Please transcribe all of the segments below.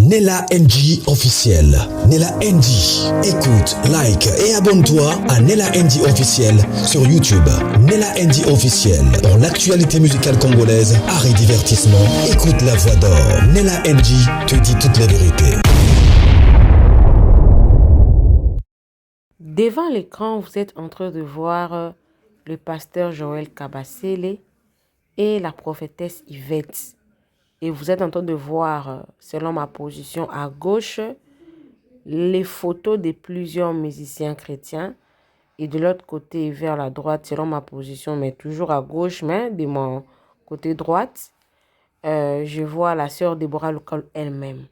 Nella NG officiel. Nella NG. Écoute, like et abonne-toi à Nella NG officiel sur YouTube. Nella NG officiel. Pour l'actualité musicale congolaise, art et divertissement, écoute la voix d'or. Nella NG te dit toute la vérité. Devant l'écran, vous êtes en train de voir le pasteur Joël Kabasele et la prophétesse Yvette. Et vous êtes en train de voir, selon ma position à gauche, les photos de plusieurs musiciens chrétiens. Et de l'autre côté, vers la droite, selon ma position, mais toujours à gauche, mais de mon côté droite, je vois la sœur Déborah Loukalo elle-même.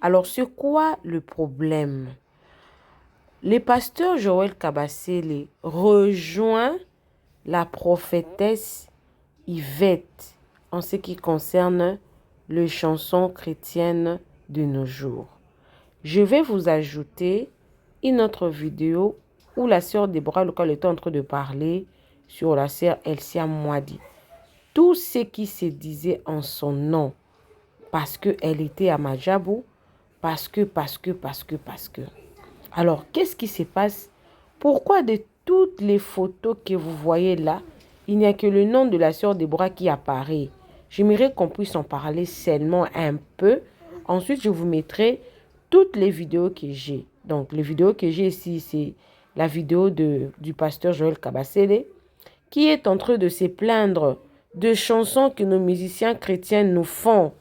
Alors, c'est quoi le problème? Le pasteur Joël Kabasele rejoint la prophétesse Yvette en ce qui concerne les chansons chrétiennes de nos jours. Je vais vous ajouter une autre vidéo où la sœur Déborah Loukalo était en train de parler sur la sœur Elsia Mwadi. Tout ce qui se disait en son nom, parce qu'elle était à Majabou, parce que. Alors, qu'est-ce qui se passe? Pourquoi de toutes les photos que vous voyez là, il n'y a que le nom de la sœur Déborah qui apparaît? J'aimerais qu'on puisse en parler seulement un peu. Ensuite, je vous mettrai toutes les vidéos que j'ai. Donc, les vidéos que j'ai ici, c'est la vidéo du pasteur Joël Kabasele qui est en train de se plaindre de chansons que nos musiciens chrétiens nous font.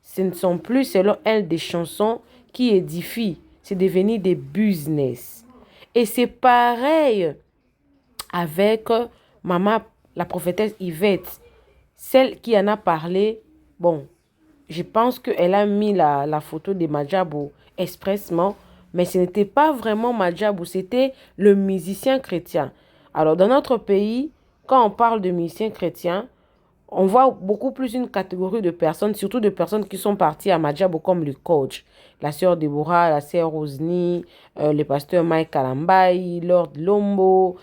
Ce ne sont plus, selon elle, des chansons qui édifient. C'est devenu des business. Et c'est pareil avec maman, la prophétesse Yvette. Celle qui en a parlé, bon, je pense qu'elle a mis la photo de Majabou expressement, mais ce n'était pas vraiment Majabou, c'était le musicien chrétien. Alors, dans notre pays, quand on parle de musicien chrétien, on voit beaucoup plus une catégorie de personnes, surtout de personnes qui sont parties à Majabou comme le coach. La sœur Déborah, la sœur Rosny, le pasteur Mike Kalambaï, Lord Lombo,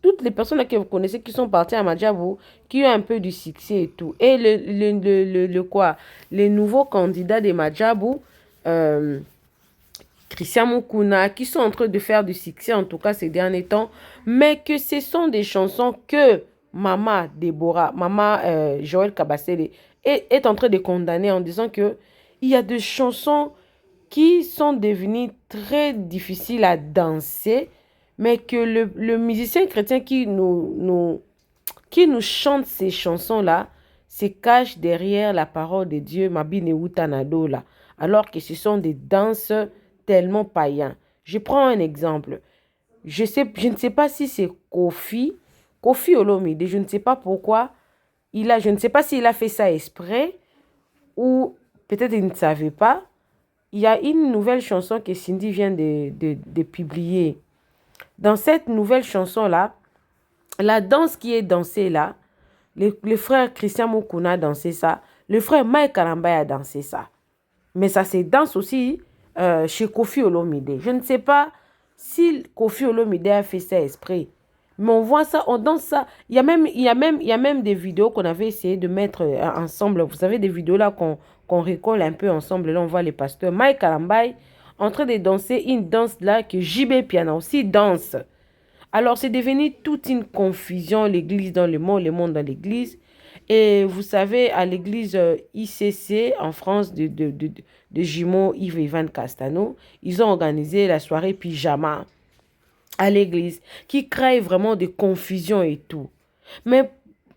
toutes les personnes que vous connaissez qui sont parties à Majabou, qui ont un peu du succès et tout. Et les nouveaux candidats de Majabou, Christian Mukuna, qui sont en train de faire du succès, en tout cas ces derniers temps, mais que ce sont des chansons que Maman Déborah, Maman Joël Kabasele est en train de condamner en disant que il y a des chansons qui sont devenues très difficiles à danser, mais que le musicien chrétien qui nous chante ces chansons-là se cache derrière la parole de Dieu, Mabine Utanado, là, alors que ce sont des danses tellement païens. Je prends un exemple. Je ne sais pas si c'est Kofi Olomide, je ne sais pas pourquoi, je ne sais pas s'il a fait ça exprès ou peut-être il ne savait pas. Il y a une nouvelle chanson que Cindy vient de publier. Dans cette nouvelle chanson-là, la danse qui est dansée là, le frère Christian Mukuna a dansé ça, le frère Mike Kalambaï a dansé ça. Mais ça se danse aussi chez Kofi Olomide. Je ne sais pas si Kofi Olomide a fait ça exprès. Mais on voit ça, on danse ça. Il y a même des vidéos qu'on avait essayé de mettre ensemble. Vous savez, des vidéos là qu'on récolte un peu ensemble. Là, on voit les pasteurs Mike Kalambaï en train de danser une danse là que JB Piana aussi danse. Alors, c'est devenu toute une confusion, l'église dans le monde dans l'église. Et vous savez, à l'église ICC en France de jumeaux Yves et Ivan Castano, ils ont organisé la soirée pyjama à l'église, qui crée vraiment des confusions et tout. Mais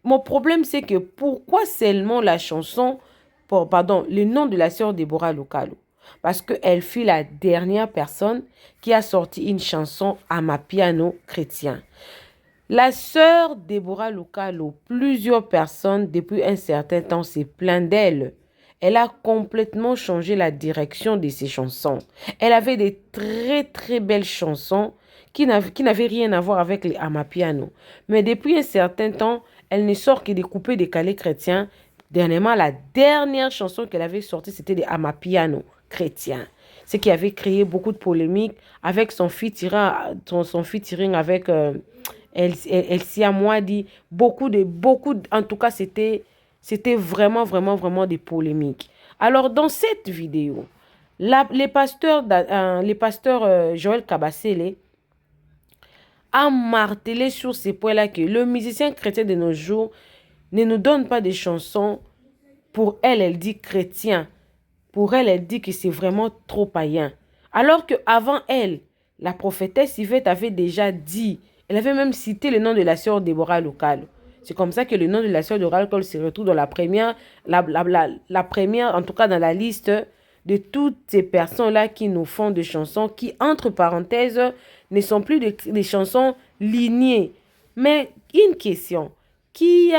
mon problème, c'est que pourquoi seulement la chanson, le nom de la sœur Déborah Loukalo? Parce qu'elle fut la dernière personne qui a sorti une chanson à ma piano chrétien. La sœur Déborah Loukalo, plusieurs personnes depuis un certain temps se plaignent d'elle. Elle a complètement changé la direction de ses chansons. Elle avait des très très belles chansons qui n'avaient rien à voir avec les Amapiano. Mais depuis un certain temps, elle ne sort que des coupés décalés chrétiens. Dernièrement, la dernière chanson qu'elle avait sortie, c'était des Amapiano chrétiens. Ce qui avait créé beaucoup de polémiques avec son featuring avec Elsia Mwadi. En tout cas, c'était vraiment des polémiques. Alors, dans cette vidéo, les pasteurs Joël Kabasele a martelé sur ces points-là que le musicien chrétien de nos jours ne nous donne pas des chansons. Pour elle, elle dit chrétien. Pour elle, elle dit que c'est vraiment trop païen. Alors qu'avant elle, la prophétesse Yvette avait déjà dit, elle avait même cité le nom de la sœur Déborah Locale. C'est comme ça que le nom de la sœur Déborah Locale se retrouve dans la première, en tout cas dans la liste de toutes ces personnes-là qui nous font des chansons qui, entre parenthèses, ne sont plus des chansons lignées. Mais une question, qui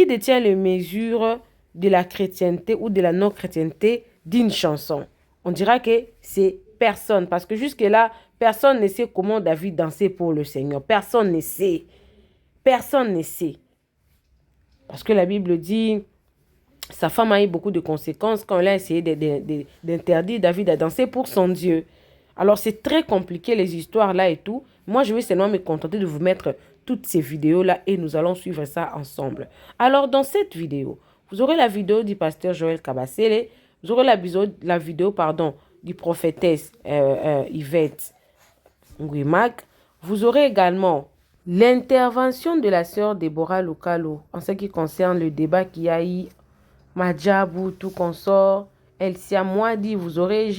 détient les mesures de la chrétienté ou de la non-chrétienté d'une chanson? On dira que c'est personne, parce que jusque-là, personne ne sait comment David dansait pour le Seigneur. Personne ne sait. Personne ne sait. Parce que la Bible dit, sa femme a eu beaucoup de conséquences quand elle a essayé d'interdire David à danser pour son Dieu. Alors c'est très compliqué les histoires là et tout. Moi je vais seulement me contenter de vous mettre toutes ces vidéos là et nous allons suivre ça ensemble. Alors dans cette vidéo, vous aurez la vidéo du pasteur Joël Kabasele, vous aurez la vidéo du prophétesse Yvette Nguimak. Vous aurez également l'intervention de la sœur Déborah Localo en ce qui concerne le débat qu'il y a eu, Madjabou, tout consort, Elsia Moadi. Vous aurez,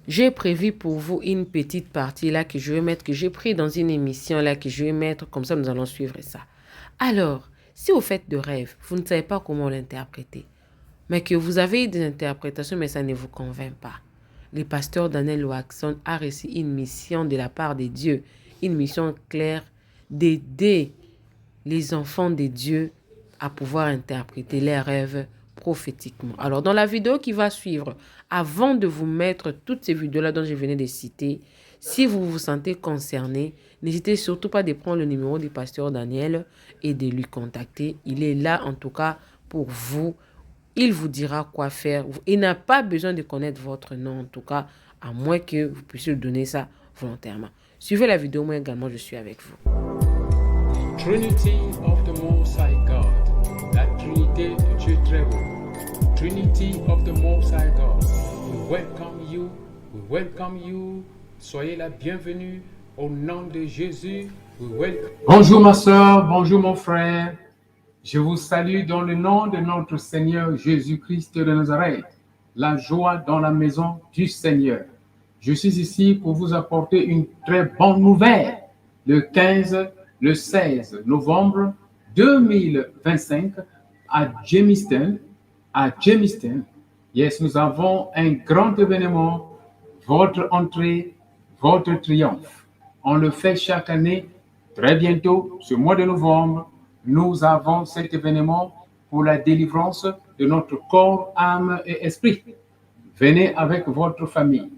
j'ai prévu pour vous une petite partie là que je vais mettre, que j'ai pris dans une émission là que je vais mettre, comme ça nous allons suivre ça. Alors, si vous faites de rêves, vous ne savez pas comment l'interpréter, mais que vous avez des interprétations mais ça ne vous convainc pas, le pasteur Daniel Waxon a reçu une mission de la part de Dieu, une mission claire d'aider les enfants de Dieu à pouvoir interpréter les rêves prophétiquement. Alors, dans la vidéo qui va suivre, avant de vous mettre toutes ces vidéos-là dont je venais de citer, si vous vous sentez concerné, n'hésitez surtout pas de prendre le numéro du pasteur Daniel et de lui contacter. Il est là, en tout cas, pour vous. Il vous dira quoi faire. Il n'a pas besoin de connaître votre nom, en tout cas, à moins que vous puissiez donner ça volontairement. Suivez la vidéo, moi également, je suis avec vous. Trinity of the Most High God, la Trinité de Dieu très haut. Trinity of the Most High God, we welcome you, soyez la bienvenue au nom de Jésus. Bonjour ma soeur, bonjour mon frère, je vous salue dans le nom de notre Seigneur Jésus-Christ de Nazareth, la joie dans la maison du Seigneur. Je suis ici pour vous apporter une très bonne nouvelle. Le 15, le 16 novembre 2025 à Jamestown, yes, nous avons un grand événement, votre entrée, votre triomphe. On le fait chaque année, très bientôt, ce mois de novembre, nous avons cet événement pour la délivrance de notre corps, âme et esprit. Venez avec votre famille,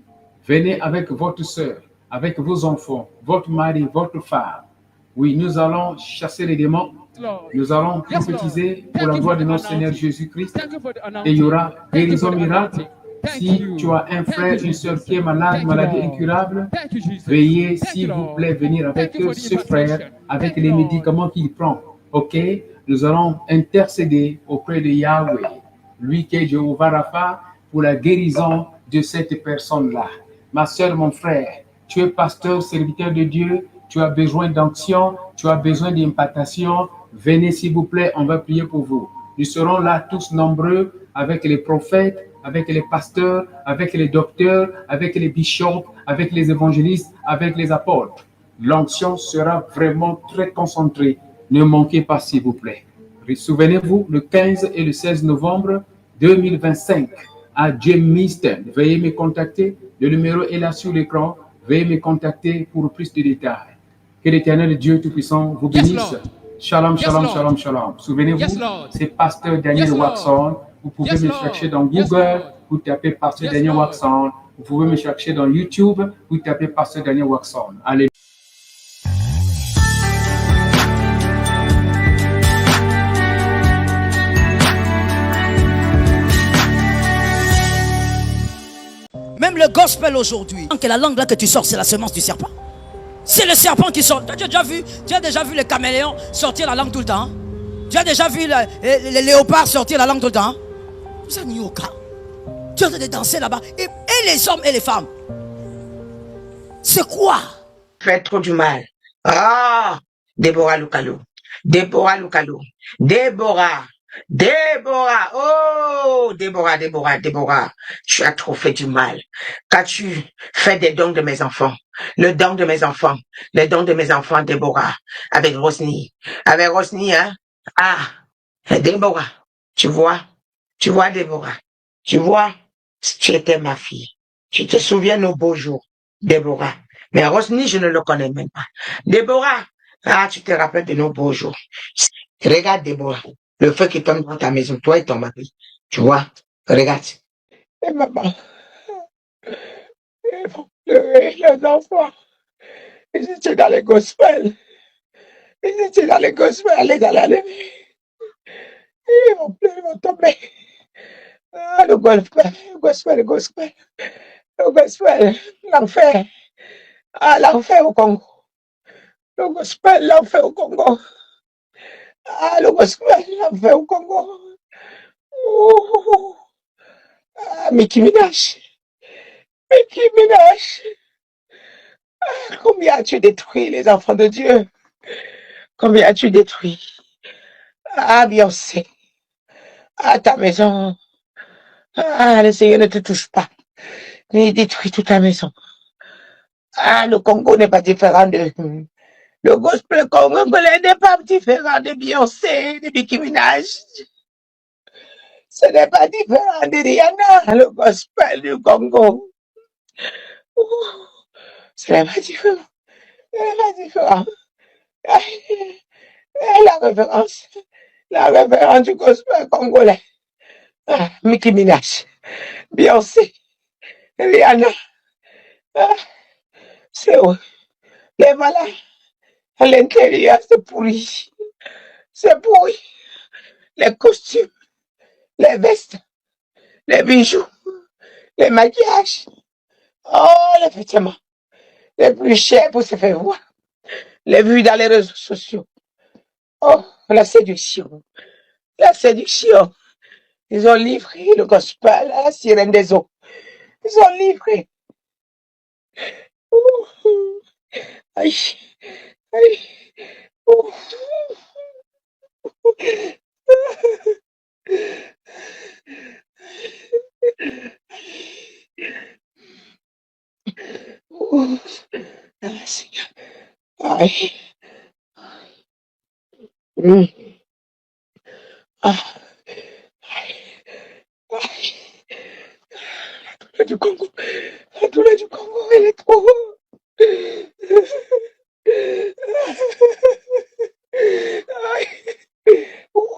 venez avec votre sœur, avec vos enfants, votre mari, votre femme. Oui, nous allons chasser les démons. Nous allons prophétiser pour la gloire de notre Seigneur Jésus-Christ. Et il y aura guérison miracle. Si tu as un frère, une soeur qui est malade, maladie incurable, veuillez, s'il vous plaît, venir avec ce frère, avec les médicaments qu'il prend. OK? Nous allons intercéder auprès de Yahweh, lui qui est Jéhovah Rapha, pour la guérison de cette personne-là. Ma soeur, mon frère, tu es pasteur, serviteur de Dieu, tu as besoin d'onction, tu as besoin d'implantation. Venez s'il vous plaît, on va prier pour vous. Nous serons là tous nombreux avec les prophètes, avec les pasteurs, avec les docteurs, avec les bishops, avec les évangélistes, avec les apôtres. L'onction sera vraiment très concentrée. Ne manquez pas s'il vous plaît. Souvenez-vous, le 15 et le 16 novembre 2025 à Jamestown. Veuillez me contacter. Le numéro est là sur l'écran. Veuillez me contacter pour plus de détails. Que l'Éternel Dieu Tout-Puissant vous bénisse. Shalom, shalom, shalom, shalom. Souvenez-vous, c'est Pasteur Daniel Waxon. Vous pouvez me chercher dans Google, vous tapez Pasteur Daniel Waxon. Vous pouvez me chercher dans YouTube, vous tapez Pasteur Daniel Waxon. Allez. Même le gospel aujourd'hui, que la langue là que tu sors, c'est la semence du serpent. C'est le serpent qui sort. Tu as déjà vu le caméléon sortir la langue tout le temps? Tu as déjà vu les léopards sortir la langue tout le temps? Vous avez Nyoka. Tu es en train de danser là-bas. Et les hommes et les femmes. C'est quoi? Fait trop du mal. Ah, Déborah Lucalo. Déborah Lucalo. Déborah. Déborah. Oh, Déborah, Déborah, Déborah. Tu as trop fait du mal. Qu'as-tu fait des dons de mes enfants? Le don de mes enfants. Les dons de mes enfants, Déborah. Avec Rosny. Avec Rosny, hein? Ah, Déborah. Tu vois? Tu vois, Déborah. Tu vois? Tu étais ma fille. Tu te souviens nos beaux jours, Déborah. Mais Rosny, je ne le connais même pas. Déborah, ah, tu te rappelles de nos beaux jours. Regarde, Déborah, le feu qui tombe dans ta maison, toi et ton mari. Tu vois, regarde. Et maman, ils vont pleurer, les enfants. Ils étaient dans les gospels. Ils étaient dans les gospels, et dans la levée. Ils vont pleurer, ils vont tomber. Ah, le gospel, le gospel, le gospel. Le gospel, l'enfer. Ah, l'enfer au Congo. Le gospel, l'enfer au Congo. Ah, le gospel, l'enfer au Congo. Oh, ah, Mickey Minaj. Mickey Minaj. Ah, combien as-tu détruit les enfants de Dieu? Combien as-tu détruit? Ah, Beyoncé. Ah, ta maison. Ah, le Seigneur ne te touche pas. Mais il détruit toute ta maison. Ah, le Congo n'est pas différent de... Le gospel congolais n'est pas différent de Beyoncé, de Nicki Minaj. Ce n'est pas différent de Rihanna, le gospel du Congo. Ouh, ce n'est pas différent. Ce n'est pas différent. La référence du gospel congolais. Ah, Nicki Minaj, Beyoncé, Rihanna. Ah, c'est où? Les voilà. À l'intérieur, c'est pourri. C'est pourri. Les costumes, les vestes, les bijoux, les maquillages. Oh, les vêtements. Les plus chers pour se faire voir. Les vues dans les réseaux sociaux. Oh, la séduction. La séduction. Ils ont livré le gospel à la sirène des eaux. Ils ont livré. Ouh, aïe, aïe. Ouh. Ouh. Ah, Seigneur. Aïe. Mmh. Ah. Aïe. Aïe. La douleur du Congo. La douleur du Congo, elle est trop. Aïe. Ouh.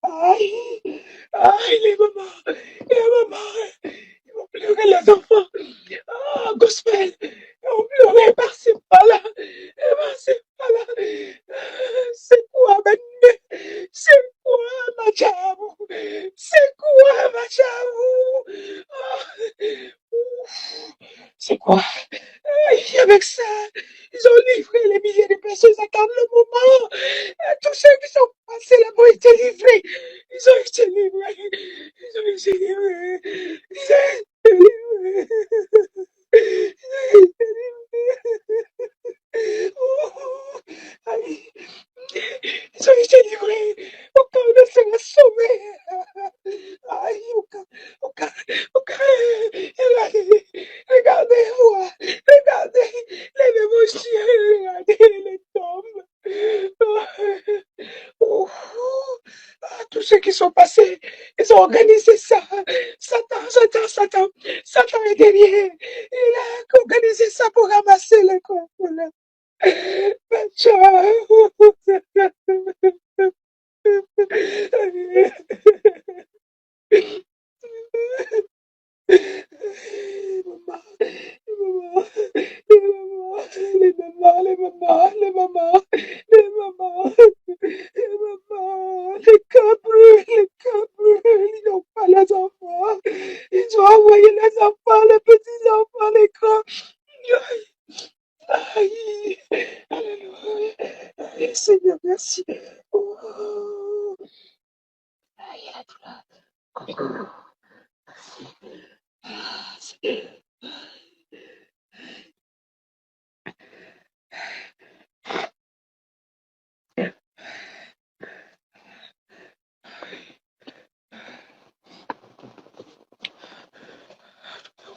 Aïe. Aïe, les mamans. Les mamans. Ils vont pleurer les enfants. Ah, gospel. Ils vont pleurer par-ci, par-là. Par-ci, par-là. C'est quoi, maintenant? C'est quoi, ma chambre? C'est quoi, ma chambre? Ah, ouf. C'est quoi? Aïe, avec ça, ils ont livré les milliers de personnes attendent le moment. Tous ceux qui sont passés là-bas ont été livrés. Ils ont été livrés. Ils ont été livrés. Ils ont été livrés. Ils ont été livrés. Oh, aïe. Ils ont été livrés. Aucun ne sera sauvé. Aïe, aucun. Regardez, regardez-moi. Regardez les émotions. Regardez les tombes. Oh, ah, tous ceux qui sont passés, ils ont organisé ça. Satan est derrière. Il a organisé ça pour ramasser les corps. Ciao. Maman, maman, les mamans, les mamans, les mamans, les mamans, les mamans, les cas brûlent, ils n'ont pas les enfants, ils ont envoyé les enfants, les petits enfants, les grands. Aïe, alléluia, aïe, Seigneur, merci, Congo.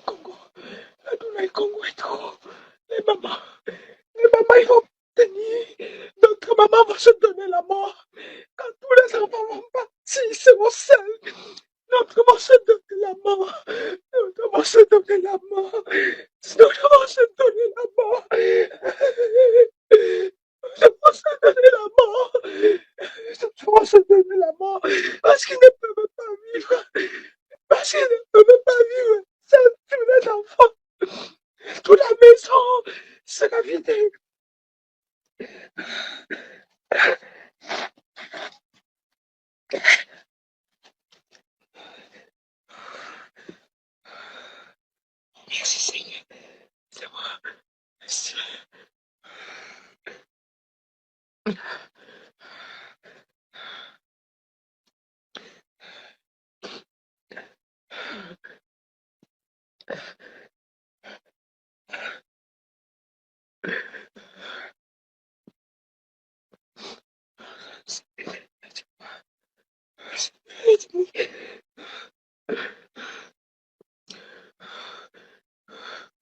Congo. Adonai Congo est trop. Les mamans, ils vont tenir. D'autres mamans vont se donner la mort. Quand tous les enfants vont partir, ils seront seuls. D'autres vont se donner la mort. D'autres vont se donner la mort. D'autres vont se donner la mort. D'autres vont se donner la mort. D'autres vont se donner la mort. Parce qu'ils ne peuvent pas vivre. Parce qu'ils ne peuvent pas vivre. Sans tous les enfants. Toute la maison sera vidée. Merci Seigneur. C'est moi. Merci.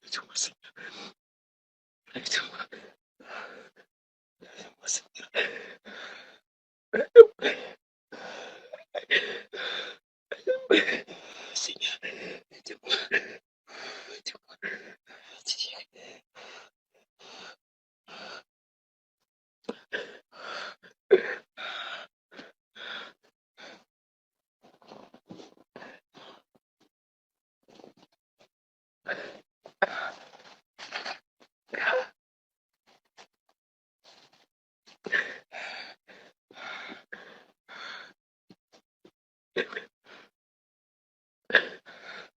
Aide-moi Seigneur. Aide-moi. Aide-moi Seigneur. Seigneur, aide-moi. Aide-moi.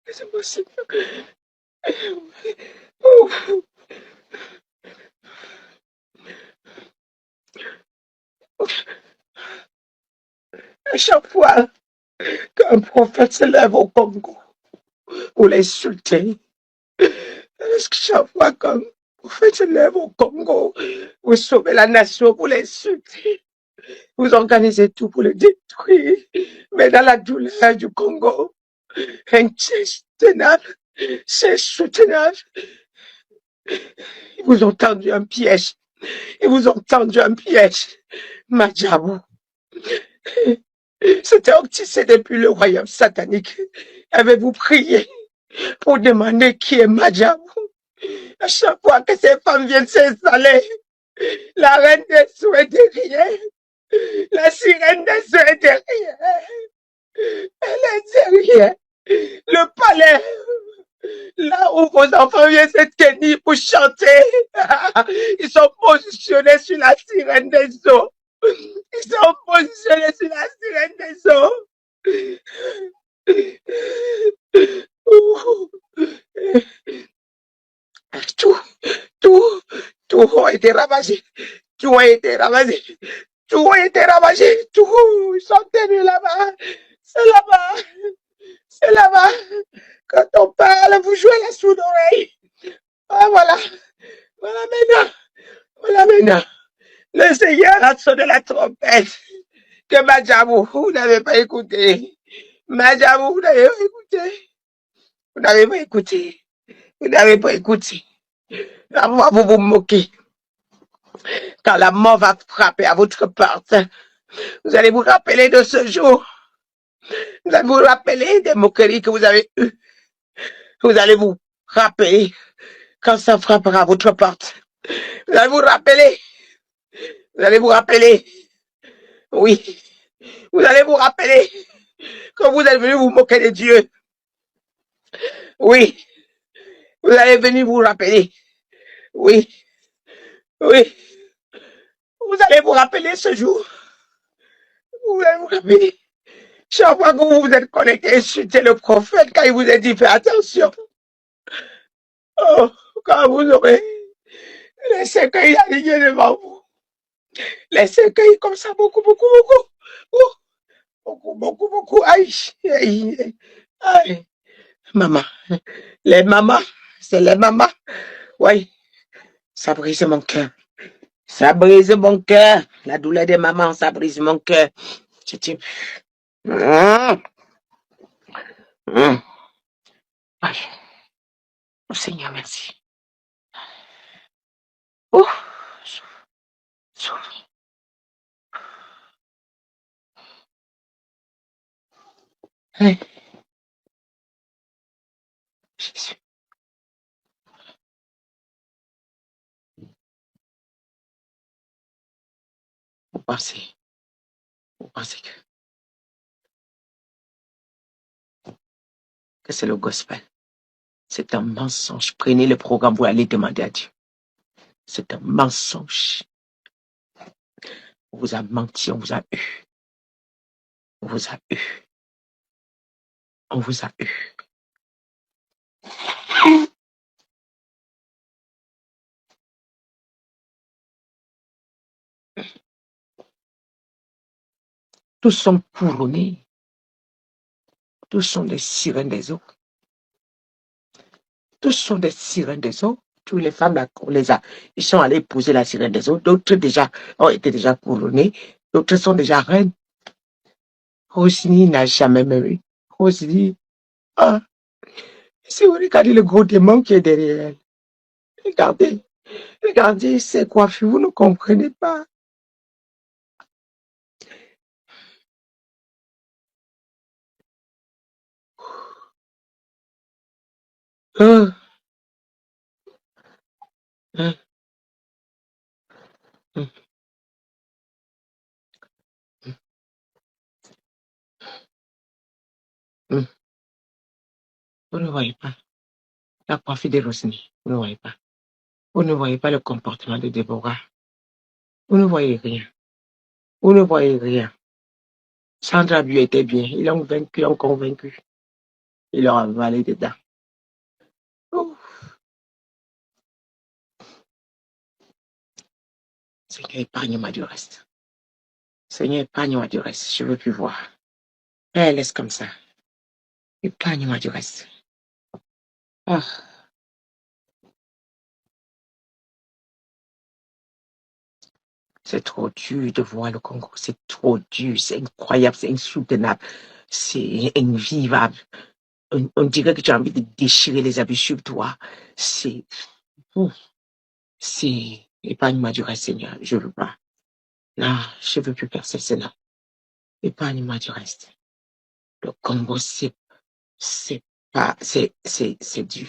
Aide-moi Seigneur. Oh. À chaque fois qu'un prophète se lève au Congo pour l'insulter, chaque fois qu'un prophète se lève au Congo pour sauver la nation, pour l'insulter, vous organisez tout pour le détruire. Mais dans la douleur du Congo, insoutenable, c'est soutenable. Ils vous ont tendu un piège. Ils vous ont tendu un piège. Madjabou. C'était octissé depuis le royaume satanique. Avez-vous prié pour demander qui est Madjabou? À chaque fois que ces femmes viennent s'installer, la reine des sceaux est derrière. La sirène des sceaux est derrière. Elle est derrière. Le palais. Là où vos enfants viennent se tenir pour chanter, ils sont positionnés sur la sirène des eaux. Ils sont positionnés sur la sirène des eaux. Tout a été ravagé. Tout a été ravagé. Tout a été ravagé. Tout, ils sont tenus là-bas. C'est là-bas. C'est là-bas. Quand on parle, vous jouez la sourde oreille. Ah, voilà. Voilà maintenant. Voilà maintenant. Le Seigneur a sonné la trompette. Que Madjabou, vous n'avez pas écouté. Madjabou, vous n'avez pas écouté. Vous n'avez pas écouté. Vous n'avez pas écouté. La mort, vous vous moquez. Quand la mort va frapper à votre porte, vous allez vous rappeler de ce jour. Vous allez vous rappeler des moqueries que vous avez eues. Vous allez vous rappeler quand ça frappera à votre porte. Vous allez vous rappeler. Vous allez vous rappeler. Oui. Vous allez vous rappeler quand vous êtes venu vous moquer de Dieu. Oui. Vous allez venir vous rappeler. Oui. Oui. Vous allez vous rappeler ce jour. Vous allez vous rappeler. Chaque fois que vous vous êtes connecté, insultez le prophète quand il vous a dit faites attention. Oh, quand vous aurez les cercueils alignés devant vous. Les cercueils comme ça, beaucoup. Oh, Beaucoup. Aïe, aïe, aïe. Maman, les mamans, c'est les mamans. Oui, ça brise mon cœur. Ça brise mon cœur. La douleur des mamans, ça brise mon cœur. Je dis, Aïe. Oh, Seigneur, merci. Oh, souffle. Hey, Jésus. Vous pensez que c'est le gospel. C'est un mensonge. Prenez le programme, vous allez demander à Dieu. C'est un mensonge. On vous a menti, on vous a eu. On vous a eu. On vous a eu. Tous sont couronnés. Tous sont des sirènes des eaux. Tous sont des sirènes des eaux. Toutes les femmes, là, on les a. Ils sont allés épouser la sirène des eaux. D'autres déjà ont été déjà couronnés. D'autres sont déjà reines. Rosini n'a jamais même. Rosini, ah, si vous regardez le gros démon qui est derrière elle, regardez ses coiffures, vous ne comprenez pas. Vous ne voyez pas la coiffure de Rosini. Vous ne voyez pas. Vous ne voyez pas le comportement de Déborah. Vous ne voyez rien. Vous ne voyez rien. Sandra lui était bien. Ils l'ont vaincu, ont convaincu. Ils l'ont avalé dedans. Oh. Seigneur, épargne-moi du reste. Seigneur, épargne-moi du reste. Je ne veux plus voir. Laisse comme ça. Épargne-moi du reste. Ah. C'est trop dur de voir le Congo. C'est trop dur. C'est incroyable. C'est insoutenable. C'est invivable. On dirait que tu as envie de déchirer les habits sur toi. C'est. Épargne-moi du reste, Seigneur. Je ne veux pas. Non, je ne veux plus percer cela. Épargne-moi du reste. Le Congo, c'est dur.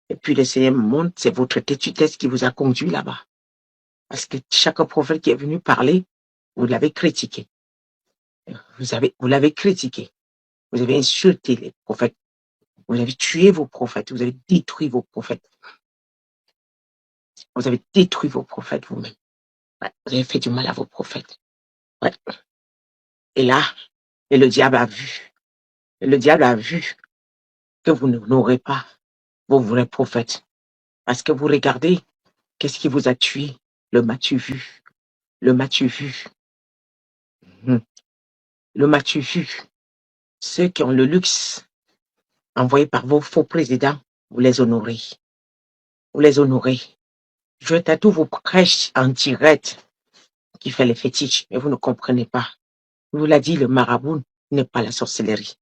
Et puis le Seigneur me montre, c'est votre têtudesse qui vous a conduit là-bas. Parce que chaque prophète qui est venu parler, vous l'avez critiqué. Vous l'avez critiqué. Vous avez insulté les prophètes. Vous avez tué vos prophètes. Vous avez détruit vos prophètes. Vous avez détruit vos prophètes vous-même. Ouais, vous avez fait du mal à vos prophètes. Ouais. Et là, le diable a vu. Le diable a vu que vous n'aurez pas vos vrais prophètes. Parce que vous regardez, qu'est-ce qui vous a tué? Le m'as-tu vu? Le m'as-tu vu? Le m'as-tu vu? Ceux qui ont le luxe envoyé par vos faux présidents, vous les honorez. Vous les honorez. Je tatoue vos crèches en direct qui fait les fétiches, mais vous ne comprenez pas. Vous l'a dit, le marabout n'est pas la sorcellerie.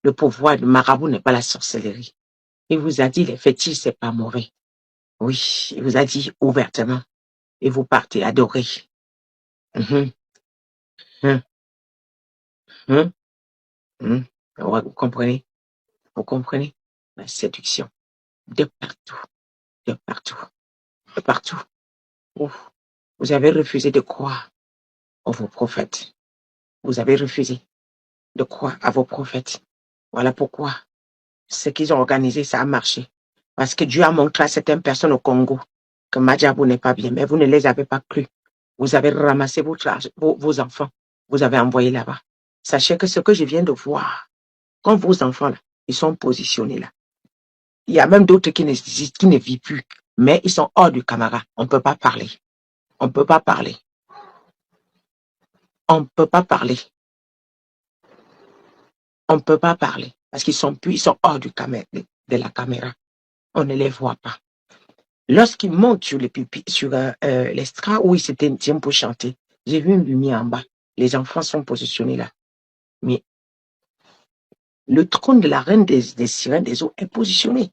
Le pouvoir du marabout n'est pas la sorcellerie. Il vous a dit, les fétiches, c'est pas mauvais. Oui, il vous a dit ouvertement. Et vous partez adorer. Ouais, vous comprenez? Vous comprenez? La séduction. De partout. De partout. De partout. Ouf. Vous avez refusé de croire à vos prophètes. Vous avez refusé de croire à vos prophètes. Voilà pourquoi ce qu'ils ont organisé, ça a marché. Parce que Dieu a montré à certaines personnes au Congo que Madjabou n'est pas bien, mais vous ne les avez pas cru. Vous avez ramassé vos enfants. Vous avez envoyé là-bas. Sachez que ce que je viens de voir, quand vos enfants, là, ils sont positionnés là. Il y a même d'autres qui ne vivent plus, mais ils sont hors du camarade. On ne peut pas parler. On ne peut pas parler. On ne peut pas parler. on ne peut pas parler parce qu'ils sont hors de la caméra. On ne les voit pas. Lorsqu'ils montent sur l'estrade où ils s'étaient pour chanter, j'ai vu une lumière en bas. Les enfants sont positionnés là. Mais le trône de la reine des sirènes des eaux est positionné.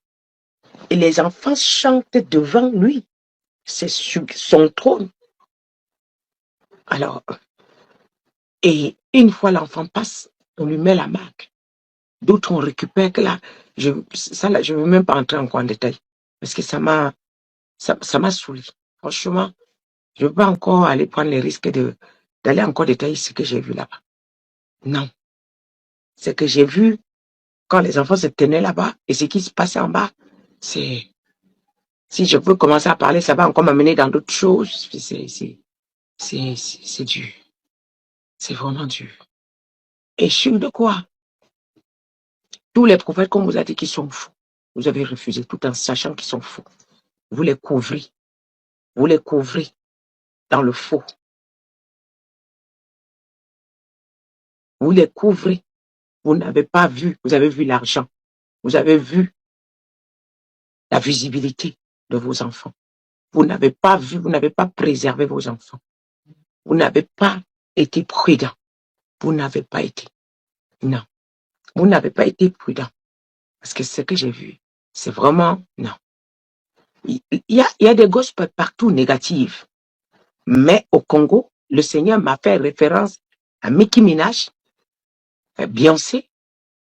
Et les enfants chantent devant lui. C'est sur son trône. Alors, et une fois l'enfant passe, on lui met la marque. D'autres on récupère que là, je ne veux même pas entrer encore en détail. Parce que ça m'a saoulé. Franchement, je ne veux pas encore aller prendre les risques d'aller encore détailler ce que j'ai vu là-bas. Non. Ce que j'ai vu quand les enfants se tenaient là-bas et ce qui se passait en bas, c'est... Si je veux commencer à parler, ça va encore m'amener dans d'autres choses. C'est dur. C'est vraiment dur. Et sûr de quoi? Tous les prophètes, comme vous avez dit, qui sont fous. Vous avez refusé tout en sachant qu'ils sont faux. Vous les couvrez. Vous les couvrez dans le faux. Vous les couvrez. Vous n'avez pas vu. Vous avez vu l'argent. Vous avez vu la visibilité de vos enfants. Vous n'avez pas vu, vous n'avez pas préservé vos enfants. Vous n'avez pas été prudent. Vous n'avez pas été. Non. Vous n'avez pas été prudent. Parce que ce que j'ai vu, c'est vraiment non. Il y a des gospels partout négatifs. Mais au Congo, le Seigneur m'a fait référence à Nicki Minaj, Beyoncé,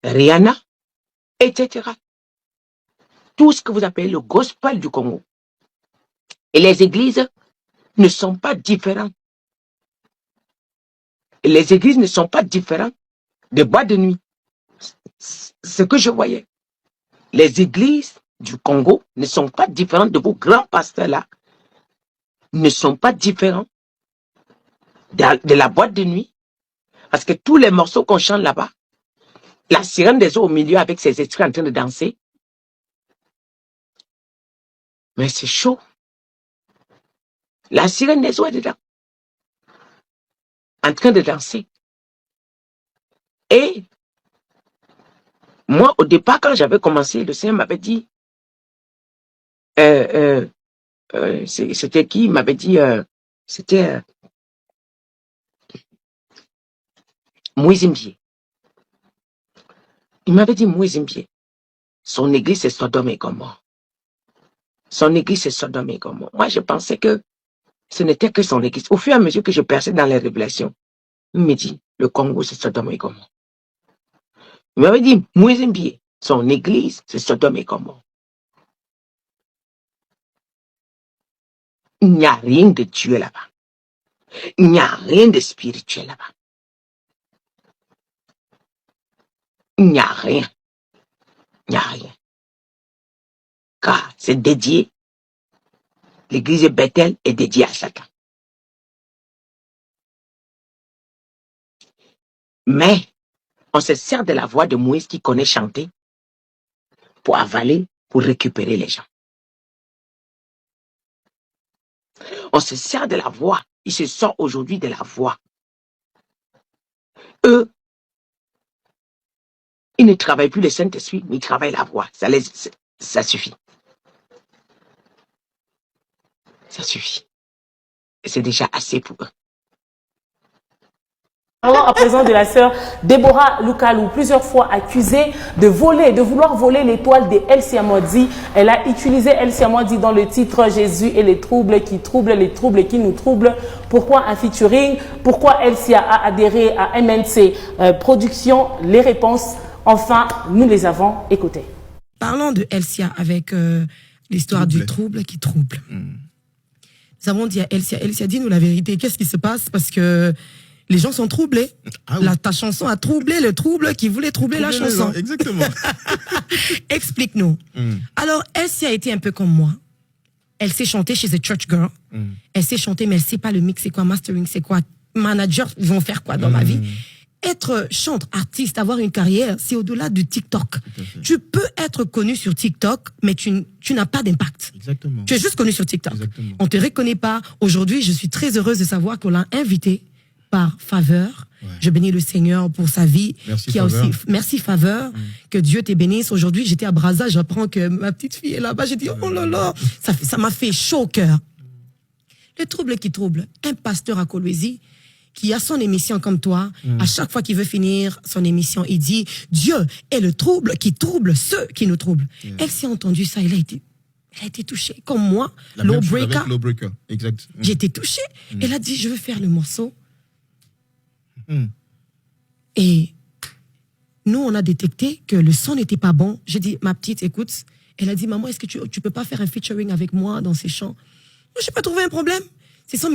Rihanna, etc. Tout ce que vous appelez le gospel du Congo. Et les églises ne sont pas différentes. Les églises ne sont pas différentes des boîtes de nuit. Ce que je voyais. Les églises du Congo ne sont pas différentes de vos grands pasteurs-là. Ne sont pas différents de la boîte de nuit. Parce que tous les morceaux qu'on chante là-bas, la sirène des eaux au milieu avec ses esprits en train de danser. Mais c'est chaud. La sirène des eaux est dedans. En train de danser. Et moi, au départ, quand j'avais commencé, le Seigneur m'avait dit, c'était qui? Il m'avait dit, c'était Moïse Mbié. Il m'avait dit, Moïse Mbié, son église c'est Sodome et Gomorrhe. Son église c'est Sodome et Gomorrhe. Moi, je pensais que ce n'était que son église. Au fur et à mesure que je perçais dans les révélations, il me dit, le Congo c'est Sodome et Gomorrhe. Il m'avait dit, Moïse Mbié, son église c'est Sodome et Gomorrhe. Il n'y a rien de Dieu là-bas. Il n'y a rien de spirituel là-bas. Il n'y a rien. Il n'y a rien. Car c'est dédié. L'église de Bethel est dédiée à Satan. Mais on se sert de la voix de Moïse qui connaît chanter pour avaler, pour récupérer les gens. On se sert de la voix. Il se sort aujourd'hui de la voix. Eux, ils ne travaillent plus le Saint-Esprit, mais ils travaillent la voix. Ça suffit. Ça suffit. Et c'est déjà assez pour eux. Parlons à présent de la sœur Déborah Lukalou, plusieurs fois accusée de vouloir voler l'étoile de Elsie Amodi. Elle a utilisé Elsie Amodi dans le titre Jésus et les troubles qui nous troublent. Pourquoi un featuring? Pourquoi Elsie a adhéré à MNC Productions? Les réponses, enfin, nous les avons écoutées. Parlons de Elsia avec l'histoire du trouble qui trouble. Nous avons dit à Elsia, dis-nous la vérité, qu'est-ce qui se passe? Parce que les gens sont troublés. Ah oui. Ta chanson a troublé le trouble qui voulait troubler la chanson. Gens, exactement. Explique-nous. Alors, Elsie a été un peu comme moi. Elle sait chanter, she's a church girl. Elle sait chanter, mais elle sait pas le mix, c'est quoi, mastering, c'est quoi, manager, ils vont faire quoi dans ma vie. Être chanteur, artiste, avoir une carrière, c'est au-delà du TikTok. Tu peux être connu sur TikTok, mais tu n'as pas d'impact. Exactement. Tu es juste connu sur TikTok. Exactement. On te reconnaît pas. Aujourd'hui, je suis très heureuse de savoir qu'on l'a invité par Faveur. Ouais. Je bénis le Seigneur pour sa vie. Merci, qui a Faveur. aussi, merci Faveur. Que Dieu te bénisse. Aujourd'hui, j'étais à Brazza, j'apprends que ma petite fille est là-bas. J'ai dit, oh là là, ça m'a fait chaud au cœur. Le trouble qui trouble. Un pasteur à Kolwezi, qui a son émission comme toi, à chaque fois qu'il veut finir son émission, il dit, Dieu est le trouble qui trouble ceux qui nous troublent. Elle s'est entendue ça, elle a été touchée. Comme moi, Lawbreaker, exact. j'ai été touchée. Elle a dit, je veux faire le morceau. Et nous, on a détecté que le son n'était pas bon. J'ai dit, ma petite, écoute, elle a dit, maman, est-ce que tu peux pas faire un featuring avec moi dans ces chants? Moi, j'ai pas trouvé un problème. C'est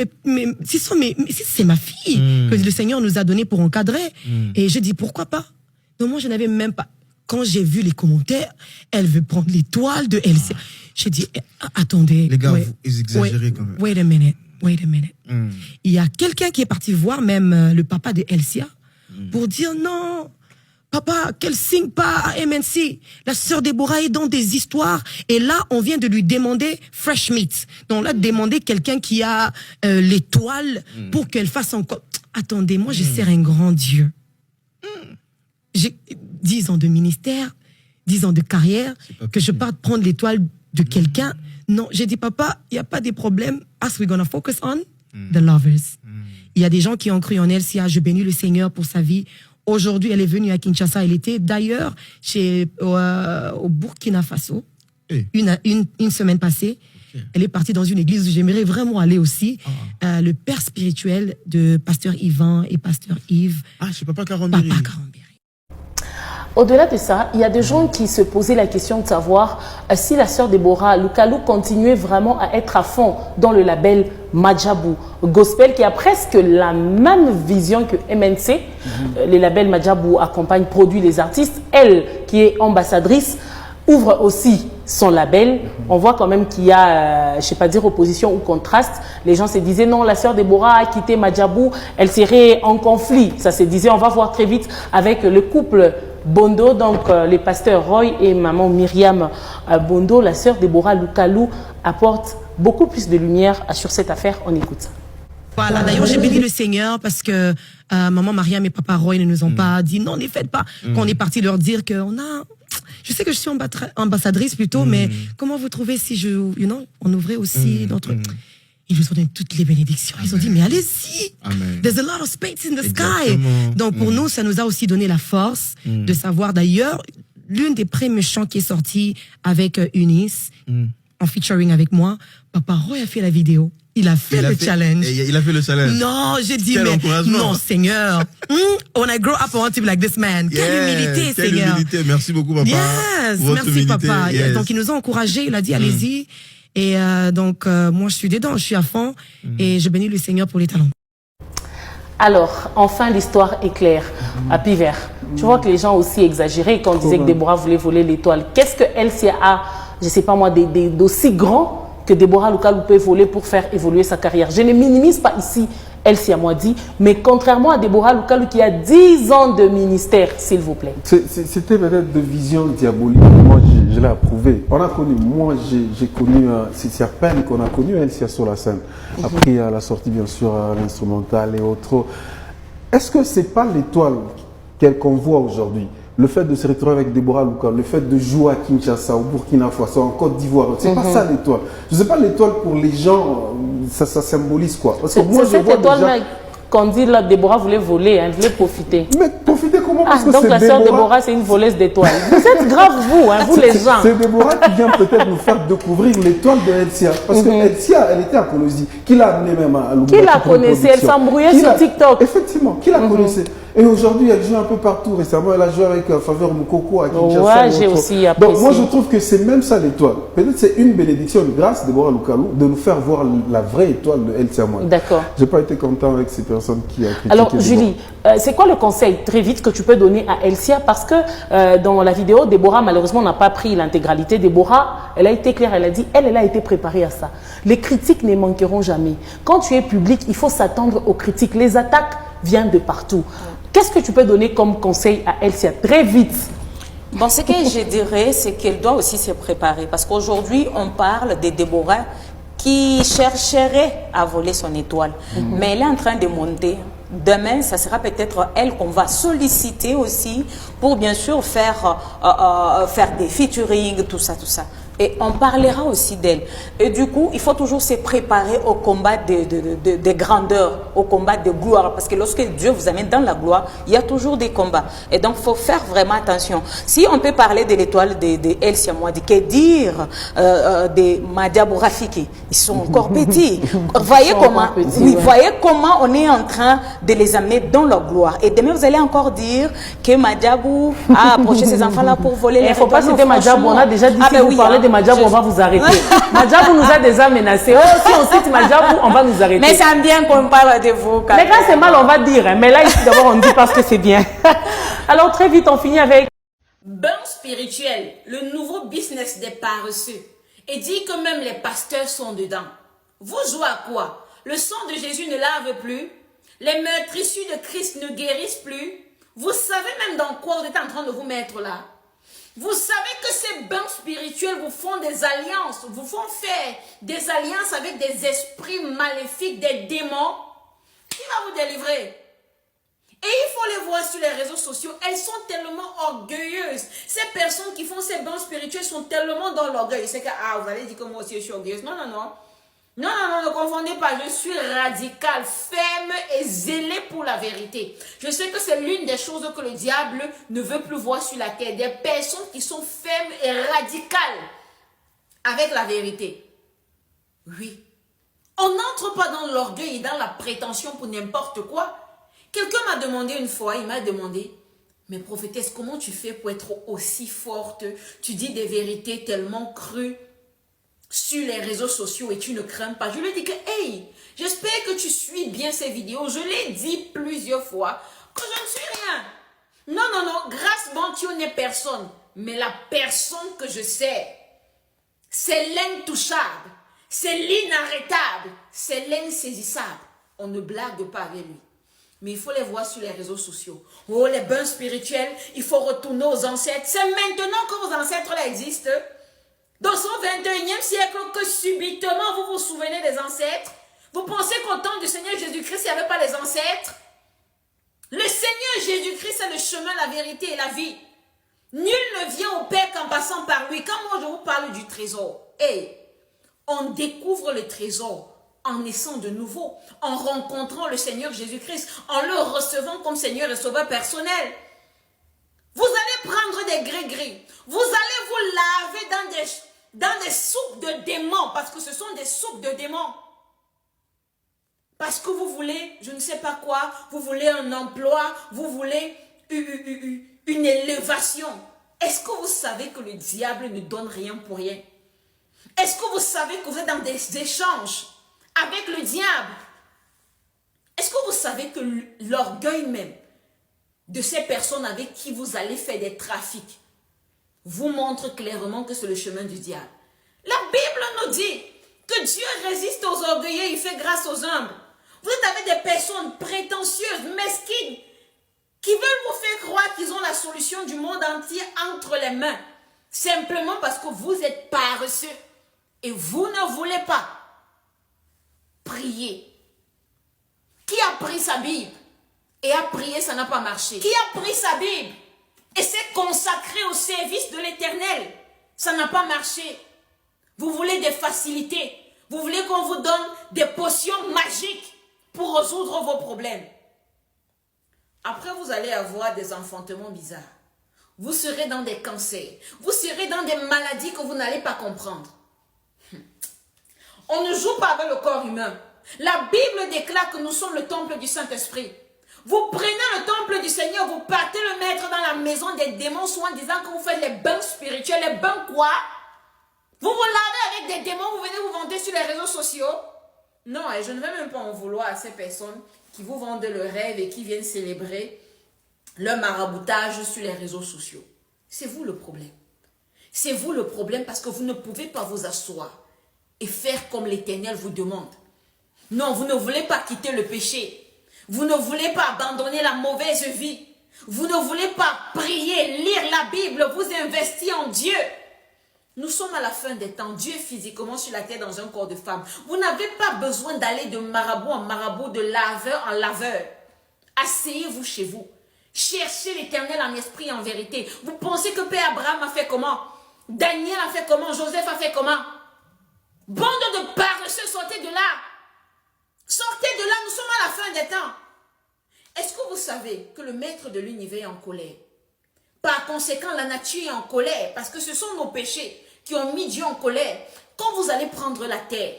ma fille que le Seigneur nous a donné pour encadrer. Et je dis, pourquoi pas? Donc moi, je n'avais même pas... Quand j'ai vu les commentaires, elle veut prendre l'étoile de LCA. J'ai dit, attendez. Les gars, ils exagéraient quand même. Wait a minute. Il y a quelqu'un qui est parti voir même le papa de LCA pour dire, non, papa, qu'elle signe pas à MNC. La sœur Déborah est dans des histoires. Et là, on vient de lui demander fresh meat. Donc là, demander quelqu'un qui a l'étoile pour qu'elle fasse encore... Attendez, moi, je sers un grand Dieu. J'ai 10 ans de ministère, 10 ans de carrière, que je parte prendre l'étoile de quelqu'un. Non, j'ai dit, papa, il n'y a pas de problème. As we're gonna focus on the lovers. Il y a des gens qui ont cru en LCA. Je bénis le Seigneur pour sa vie. Aujourd'hui, elle est venue à Kinshasa. Elle était d'ailleurs au Burkina Faso, une semaine passée. Okay. Elle est partie dans une église où j'aimerais vraiment aller aussi. Le père spirituel de pasteur Yvan et pasteur Yves. Ah, c'est Papa Karambiri. Papa Karambiri. Au-delà de ça, il y a des gens qui se posaient la question de savoir si la sœur Déborah Lukalu continuait vraiment à être à fond dans le label Madjabou Gospel, qui a presque la même vision que MNC. Les labels Madjabou accompagnent, produit les artistes. Elle, qui est ambassadrice, ouvre aussi son label. On voit quand même qu'il y a, je ne sais pas dire opposition ou contraste. Les gens se disaient non, la sœur Déborah a quitté Madjabou, elle serait en conflit. Ça se disait, on va voir très vite avec le couple Bondo, donc les pasteurs Roy et maman Myriam Bondo. La sœur Déborah Lukalu apporte beaucoup plus de lumière sur cette affaire. On écoute. Voilà, d'ailleurs, j'ai béni le Seigneur parce que maman Myriam et papa Roy ne nous ont pas dit non, ne faites pas. Quand on est parti leur dire qu'on a... Je sais que je suis ambassadrice plutôt, mais comment vous trouvez si on ouvrait aussi notre... Ils nous ont donné toutes les bénédictions. Ils ont dit, mais allez-y. There's a lot of space in the sky. Donc, pour nous, ça nous a aussi donné la force de savoir. D'ailleurs, l'une des premiers chants qui est sortie avec Eunice, en featuring avec moi, Papa Roy a fait la vidéo. Il a fait le challenge. Il a fait le challenge. Non, j'ai dit, mais non, Seigneur. When I grow up, I want to be like this man. Quelle humilité, Seigneur. Quelle humilité. Merci beaucoup, papa. Yes, merci, papa. Yes. Donc, il nous a encouragés. Il a dit, allez-y. Et donc, moi, je suis dedans, je suis à fond. Et je bénis le Seigneur pour les talents. Alors, enfin, l'histoire est claire. À Piver, tu vois que les gens aussi exagéraient quand on disait que Déborah voulait voler l'étoile. Qu'est-ce que LCA a, je ne sais pas moi, d'aussi grand que Déborah Lukalu peut voler pour faire évoluer sa carrière? Je ne minimise pas ici LCA Mwadi, mais contrairement à Déborah Lukalu qui a 10 ans de ministère, s'il vous plaît. C'était peut-être de vision diabolique. Moi, je l'ai approuvé. On a connu, moi, j'ai connu, c'est à peine qu'on a connu LCA sur la scène. Après, la sortie, bien sûr, l'instrumental et autres. Est-ce que ce n'est pas l'étoile qu'on voit aujourd'hui? Le fait de se retrouver avec Déborah Lukalu, le fait de jouer à Kinshasa, au Burkina Faso, en Côte d'Ivoire, c'est pas ça l'étoile. Je ne sais pas l'étoile pour les gens, ça symbolise quoi? Parce que moi, je vois déjà... Quand dit là, Déborah voulait voler, elle voulait profiter. Mais profiter comment? Parce que donc la sœur Déborah, c'est une voleuse d'étoiles. Vous êtes grave, vous les gens. C'est Déborah qui vient peut-être nous faire découvrir l'étoile de LCA. Parce que LCA, elle était à Kolwezi. Qui l'a amené même à Lubumbashi? Qui la connaissait? Elle s'embrouillait sur TikTok. Effectivement, qui la connaissait? Et aujourd'hui, elle joue un peu partout. Récemment, elle a joué avec Faveur Moukoko à Kinshasa. Ouais, j'ai aussi apprécié. Donc moi, je trouve que c'est même ça l'étoile. Peut-être c'est une bénédiction, une grâce de Déborah Lukalu de nous faire voir la vraie étoile de LCA. D'accord. Je n'ai pas été content avec ces personnes qui ont critiqué. Alors, Julie, c'est quoi le conseil très vite que tu peux donner à LCA? Parce que dans la vidéo, Déborah, malheureusement, n'a pas pris l'intégralité. Déborah, elle a été claire, elle a dit, elle a été préparée à ça. Les critiques ne manqueront jamais. Quand tu es public, il faut s'attendre aux critiques. Les attaques viennent de partout. Qu'est-ce que tu peux donner comme conseil à LCA très vite? Bon, ce que je dirais, c'est qu'elle doit aussi se préparer. Parce qu'aujourd'hui, on parle de Déborah qui chercherait à voler son étoile. Mais elle est en train de monter demain, ça sera peut-être elle qu'on va solliciter aussi pour bien sûr faire des featuring, tout ça, tout ça. Et on parlera aussi d'elle. Et du coup, il faut toujours se préparer au combat de grandeur, au combat de gloire. Parce que lorsque Dieu vous amène dans la gloire, il y a toujours des combats. Et donc, il faut faire vraiment attention. Si on peut parler de l'étoile de El Siamouadi, que dire de Madiabou Rafiki, ils sont encore petits. Voyez comment, voyez comment on est en train de les amener dans leur gloire. Et demain, vous allez encore dire que Madiabou a approché ses enfants-là pour voler les Il ne faut pas étoiles. citer Madiabou. On a déjà dit si vous parlez de Madiabou, on va vous arrêter. Madiabou nous a déjà menacé. Oh, si on cite Madiabou, on va nous arrêter. Mais c'est bien qu'on parle de vous. Mais quand c'est mal, on va dire. Hein. Mais là, ici, d'abord, on dit parce que c'est bien. Alors, très vite, on finit avec... Bain spirituel, le nouveau business des paresseux. Et dit que même les pasteurs sont dedans. Vous jouez à quoi? Le sang de Jésus ne lave plus. Les meurtrissures de Christ ne guérissent plus. Vous savez même dans quoi vous êtes en train de vous mettre là? Vous savez que ces bains spirituels vous font des alliances, vous font faire des alliances avec des esprits maléfiques, des démons. Qui va vous délivrer? Et il faut les voir sur les réseaux sociaux. Elles sont tellement orgueilleuses. Ces personnes qui font ces bains spirituels sont tellement dans l'orgueil. C'est que, vous allez dire que moi aussi je suis orgueilleuse. Non, non, non. Non, non, non, ne confondez pas. Je suis radicale, ferme et zélée pour la vérité. Je sais que c'est l'une des choses que le diable ne veut plus voir sur la terre. Des personnes qui sont fermes et radicales avec la vérité. Oui. On n'entre pas dans l'orgueil et dans la prétention pour n'importe quoi. Quelqu'un m'a demandé une fois, il m'a demandé, mais prophétesse, comment tu fais pour être aussi forte? Tu dis des vérités tellement crues sur les réseaux sociaux et tu ne crains pas. Je lui ai dit que, hey, j'espère que tu suis bien ces vidéos. Je l'ai dit plusieurs fois que je ne suis rien. Non, non, non, grâce Bantio n'est personne. Mais la personne que je sais, c'est l'intouchable, c'est l'inarrêtable, c'est l'insaisissable. On ne blague pas avec lui. Mais il faut les voir sur les réseaux sociaux. Oh, les bains spirituels, il faut retourner aux ancêtres. C'est maintenant que vos ancêtres là existent. Dans son 21e siècle, que subitement vous vous souvenez des ancêtres. Vous pensez qu'au temps du Seigneur Jésus-Christ, il n'y avait pas les ancêtres? Le Seigneur Jésus-Christ est le chemin, la vérité et la vie. Nul ne vient au Père qu'en passant par lui. Quand moi je vous parle du trésor, on découvre le trésor en naissant de nouveau, en rencontrant le Seigneur Jésus-Christ, en le recevant comme Seigneur et Sauveur personnel. Vous allez prendre des gris-gris. Vous allez vous laver dans des soupes de démons, parce que ce sont des soupes de démons. Parce que vous voulez, je ne sais pas quoi, vous voulez un emploi, vous voulez une élévation. Est-ce que vous savez que le diable ne donne rien pour rien? Est-ce que vous savez que vous êtes dans des échanges avec le diable? Est-ce que vous savez que l'orgueil même de ces personnes avec qui vous allez faire des trafics vous montre clairement que c'est le chemin du diable? La Bible nous dit que Dieu résiste aux orgueilleux, il fait grâce aux humbles. Vous êtes avec des personnes prétentieuses, mesquines, qui veulent vous faire croire qu'ils ont la solution du monde entier entre les mains, simplement parce que vous êtes paresseux et vous ne voulez pas prier. Qui a pris sa Bible et a prié, ça n'a pas marché? Qui a pris sa Bible et s'est consacré au service de l'Éternel? Ça n'a pas marché. Vous voulez des facilités. Vous voulez qu'on vous donne des potions magiques pour résoudre vos problèmes. Après, vous allez avoir des enfantements bizarres. Vous serez dans des cancers. Vous serez dans des maladies que vous n'allez pas comprendre. On ne joue pas avec le corps humain. La Bible déclare que nous sommes le temple du Saint-Esprit. Vous prenez le temple du Seigneur, vous partez le mettre dans la maison des démons, soit en disant que vous faites les bains spirituels. Les bains quoi? Vous vous lavez avec des démons, vous venez vous vanter sur les réseaux sociaux? Non, et je ne vais même pas en vouloir à ces personnes qui vous vendent le rêve et qui viennent célébrer leur maraboutage sur les réseaux sociaux. C'est vous le problème. C'est vous le problème parce que vous ne pouvez pas vous asseoir et faire comme l'Éternel vous demande. Non, vous ne voulez pas quitter le péché. Vous ne voulez pas abandonner la mauvaise vie. Vous ne voulez pas prier, lire la Bible, vous investir en Dieu. Nous sommes à la fin des temps. Dieu est physiquement sur la terre dans un corps de femme. Vous n'avez pas besoin d'aller de marabout en marabout, de laveur en laveur. Asseyez-vous chez vous. Cherchez l'Éternel en esprit et en vérité. Vous pensez que Père Abraham a fait comment? Daniel a fait comment? Joseph a fait comment? Bande de paresseux, sortez de là. Sortez de là, nous sommes à la fin des temps. Est-ce que vous savez que le maître de l'univers est en colère? Par conséquent, la nature est en colère parce que ce sont nos péchés qui ont mis Dieu en colère. Quand vous allez prendre la terre,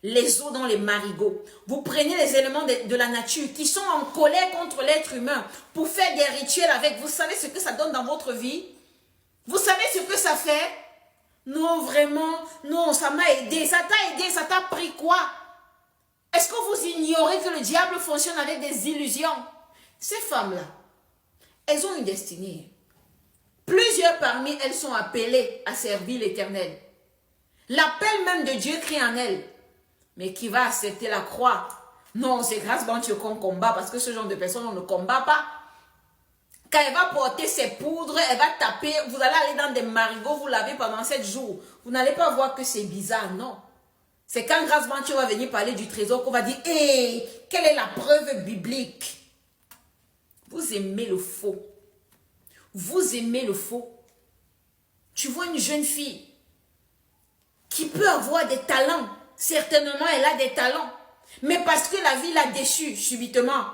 les eaux dans les marigots, vous prenez les éléments de la nature qui sont en colère contre l'être humain pour faire des rituels avec. Vous savez ce que ça donne dans votre vie? Vous savez ce que ça fait? Non, vraiment, non, ça m'a aidé. Ça t'a aidé, ça t'a pris quoi? Est-ce que vous ignorez que le diable fonctionne avec des illusions? Ces femmes-là, elles ont une destinée. Plusieurs parmi elles sont appelées à servir l'Éternel. L'appel même de Dieu crie en elles. Mais qui va accepter la croix? Non, c'est grâce à Dieu qu'on combat parce que ce genre de personnes, on ne combat pas. Quand elle va porter ses poudres, elle va taper, vous allez aller dans des marigots, vous lavez pendant 7 jours. Vous n'allez pas voir que c'est bizarre, non. C'est quand grâce Dieu va venir parler du trésor qu'on va dire, hé, quelle est la preuve biblique? Vous aimez le faux. Vous aimez le faux. Tu vois une jeune fille qui peut avoir des talents. Certainement, elle a des talents. Mais parce que la vie l'a déçue subitement.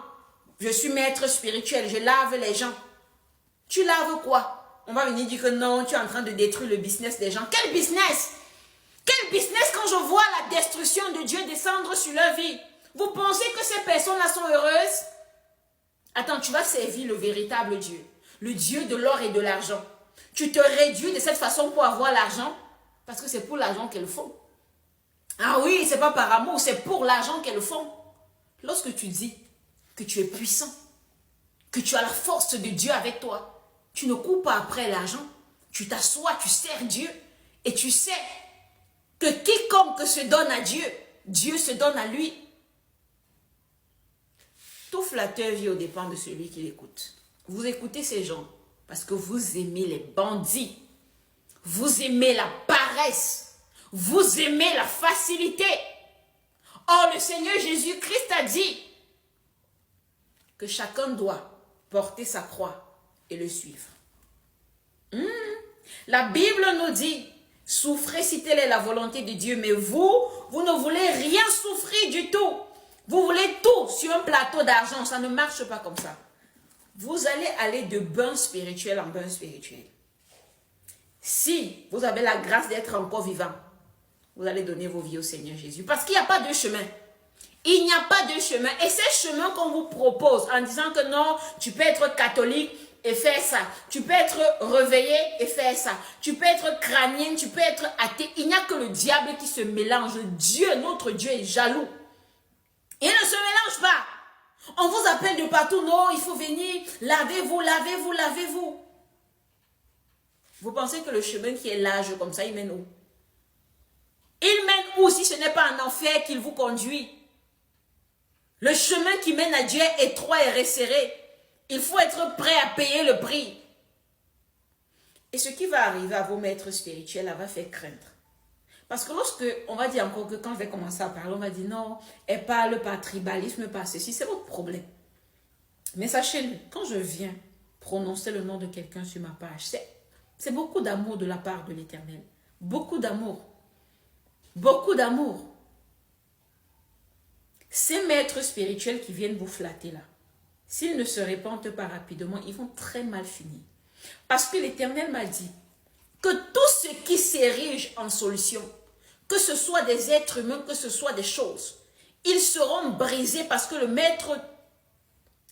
Je suis maître spirituel, je lave les gens. Tu laves quoi? On va venir dire que non, tu es en train de détruire le business des gens. Quel business? Quel business quand je vois la destruction de Dieu descendre sur leur vie? Vous pensez que ces personnes-là sont heureuses? Attends, tu vas servir le véritable Dieu. Le Dieu de l'or et de l'argent. Tu te réduis de cette façon pour avoir l'argent parce que c'est pour l'argent qu'elles font. Ah oui, c'est pas par amour, c'est pour l'argent qu'elles font. Lorsque tu dis que tu es puissant, que tu as la force de Dieu avec toi, tu ne cours pas après l'argent. Tu t'assois, tu sers Dieu et tu sais que quiconque se donne à Dieu, Dieu se donne à lui. Tout flatteur vit aux dépens de celui qui l'écoute. Vous écoutez ces gens parce que vous aimez les bandits. Vous aimez la paresse. Vous aimez la facilité. Or, le Seigneur Jésus-Christ a dit que chacun doit porter sa croix et le suivre. La Bible nous dit, souffrez si telle est la volonté de Dieu, mais vous ne voulez rien souffrir du tout. Vous voulez tout sur un plateau d'argent, ça ne marche pas comme ça. Vous allez aller de bain spirituel en bain spirituel. Si vous avez la grâce d'être encore vivant, vous allez donner vos vies au Seigneur Jésus. Parce qu'il n'y a pas de chemin. Il n'y a pas de chemin. Et ces chemins qu'on vous propose en disant que non, tu peux être catholique et faire ça. Tu peux être réveillé et faire ça. Tu peux être crânien, tu peux être athée. Il n'y a que le diable qui se mélange. Dieu, notre Dieu est jaloux. Il ne se mélange pas. On vous appelle de partout. Non, il faut venir. Lavez-vous, lavez-vous, lavez-vous. Vous pensez que le chemin qui est large comme ça, il mène où? Il mène où si ce n'est pas en enfer qu'il vous conduit? Le chemin qui mène à Dieu est étroit et resserré. Il faut être prêt à payer le prix. Et ce qui va arriver à vos maîtres spirituels, ça va faire craindre. Parce que lorsque, on va dire encore que quand je vais commencer à parler, on va dire non, elle parle par tribalisme, par ceci, c'est votre problème. Mais sachez-le, quand je viens prononcer le nom de quelqu'un sur ma page, c'est beaucoup d'amour de la part de l'Éternel. Beaucoup d'amour. Beaucoup d'amour. Ces maîtres spirituels qui viennent vous flatter là, s'ils ne se répandent pas rapidement, ils vont très mal finir. Parce que l'Éternel m'a dit que tout ce qui s'érige en solution, que ce soit des êtres humains, que ce soit des choses, ils seront brisés parce que le maître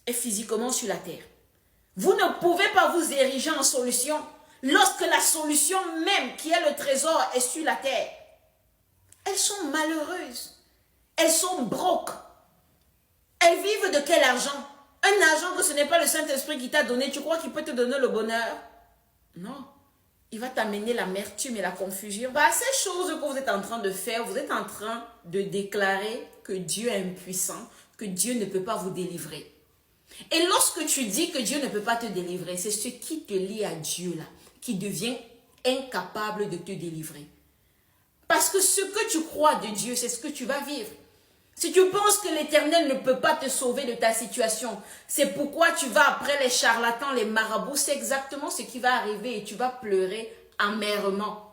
est physiquement sur la terre. Vous ne pouvez pas vous ériger en solution lorsque la solution même qui est le trésor est sur la terre. Elles sont malheureuses. Elles sont broques. Elles vivent de quel argent? Un argent que ce n'est pas le Saint-Esprit qui t'a donné. Tu crois qu'il peut te donner le bonheur? Non. Il va t'amener l'amertume et la confusion. Ces choses que vous êtes en train de faire, vous êtes en train de déclarer que Dieu est impuissant, que Dieu ne peut pas vous délivrer. Et lorsque tu dis que Dieu ne peut pas te délivrer, c'est ce qui te lie à Dieu là, qui devient incapable de te délivrer. Parce que ce que tu crois de Dieu, c'est ce que tu vas vivre. Si tu penses que l'Éternel ne peut pas te sauver de ta situation, c'est pourquoi tu vas après les charlatans, les marabouts, c'est exactement ce qui va arriver et tu vas pleurer amèrement.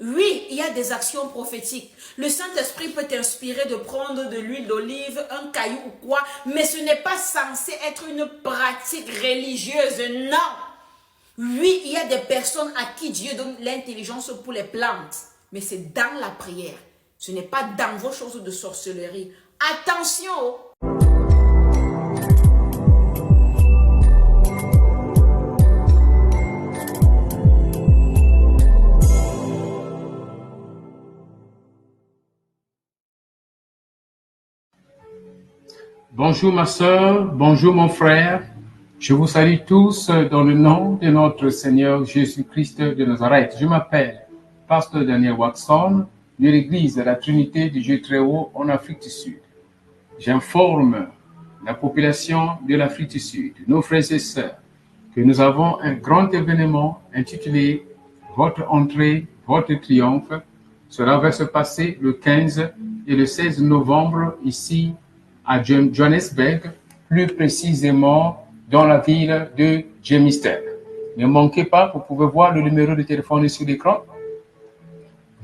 Oui, il y a des actions prophétiques. Le Saint-Esprit peut t'inspirer de prendre de l'huile d'olive, un caillou ou quoi, mais ce n'est pas censé être une pratique religieuse, non. Oui, il y a des personnes à qui Dieu donne l'intelligence pour les plantes, mais c'est dans la prière. Ce n'est pas dans vos choses de sorcellerie. Attention! Bonjour ma sœur, bonjour mon frère. Je vous salue tous dans le nom de notre Seigneur Jésus-Christ de Nazareth. Je m'appelle Pasteur Daniel Watson de l'Église de la Trinité du Dieu Très-Haut en Afrique du Sud. J'informe la population de l'Afrique du Sud, nos frères et sœurs, que nous avons un grand événement intitulé Votre entrée, votre triomphe. Cela va se passer le 15 et le 16 novembre ici à Johannesburg, plus précisément dans la ville de Germiston. Ne manquez pas, vous pouvez voir le numéro de téléphone sur l'écran.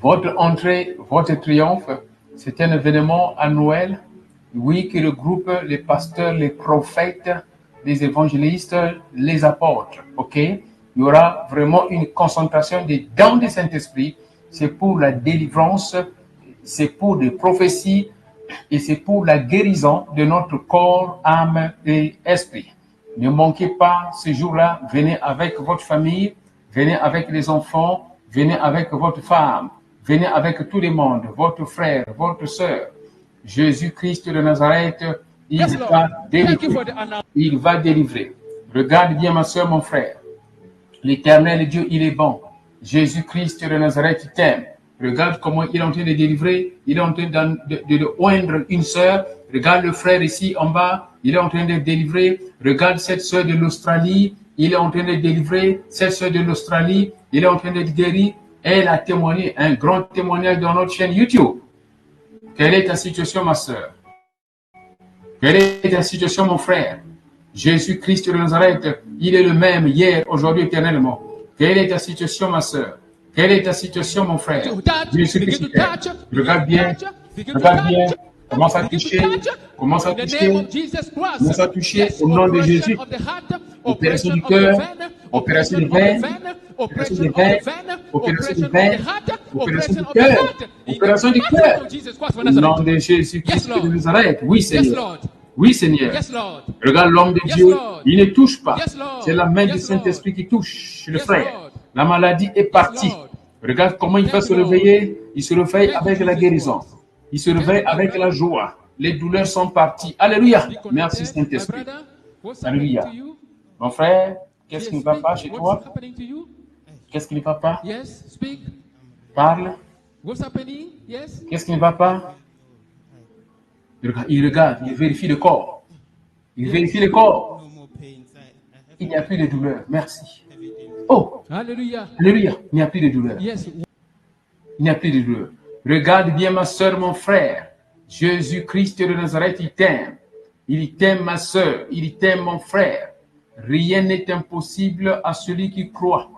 Votre entrée, votre triomphe, c'est un événement annuel, oui, que le groupe, les pasteurs, les prophètes, les évangélistes, les apôtres, ok? Il y aura vraiment une concentration des dons du Saint-Esprit. C'est pour la délivrance, c'est pour des prophéties, et c'est pour la guérison de notre corps, âme et esprit. Ne manquez pas ce jour-là, venez avec votre famille, venez avec les enfants, venez avec votre femme, venez avec tout le monde, votre frère, votre sœur. Jésus-Christ de Nazareth, il va délivrer. Il va délivrer. Regarde bien ma sœur, mon frère. L'Éternel Dieu, il est bon. Jésus-Christ de Nazareth, il t'aime. Regarde comment il est en train de délivrer. Il est en train de oindre une sœur. Regarde le frère ici en bas. Il est en train de délivrer. Regarde cette sœur de l'Australie. Il est en train de délivrer. Cette sœur de l'Australie. Il est en train de guérir. Elle a témoigné un grand témoignage dans notre chaîne YouTube. Quelle est ta situation, ma sœur? Quelle est ta situation, mon frère? Jésus-Christ de Nazareth, il est le même hier, aujourd'hui, éternellement. Quelle est ta situation, ma sœur? Quelle est ta situation, mon frère? Jésus-Christ, regarde bien, commence à toucher, commence à toucher au nom de Jésus. Opération du cœur, opération du veine, opération du veine, opération du veine, opération du cœur, opération du cœur. Au nom de Jésus-Christ de Nazareth, oui Seigneur. Oui, Seigneur. Regarde l'homme de Dieu, il ne touche pas. C'est la main du Saint-Esprit qui touche le frère. La maladie est partie. Regarde comment il va se réveiller. Il se réveille avec la guérison. Il se réveille avec la joie. Les douleurs sont parties. Alléluia. Merci Saint-Esprit. Alléluia. Mon frère, qu'est-ce qui ne va pas chez toi? Qu'est-ce qui ne va pas? Parle. Qu'est-ce qui ne va pas? Il regarde, il vérifie le corps. Il vérifie le corps. Il n'y a plus de douleur. Merci. Oh, alléluia. Alléluia. Il n'y a plus de douleur. Il n'y a plus de douleur. Regarde bien ma soeur, mon frère. Jésus-Christ de Nazareth, il t'aime. Il t'aime, ma soeur. Il t'aime, mon frère. Rien n'est impossible à celui qui croit.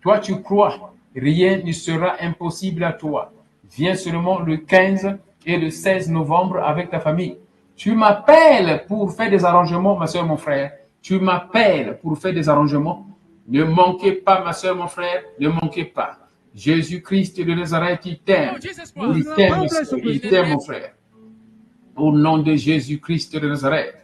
Toi, tu crois. Rien ne sera impossible à toi. Viens seulement le 15 et le 16 novembre avec ta famille. Tu m'appelles pour faire des arrangements, ma soeur, mon frère. Tu m'appelles pour faire des arrangements. Ne manquez pas, ma soeur, mon frère. Ne manquez pas. Jésus-Christ de Nazareth, il t'aime. Il t'aime, il t'aime, mon frère. Au nom de Jésus-Christ de Nazareth.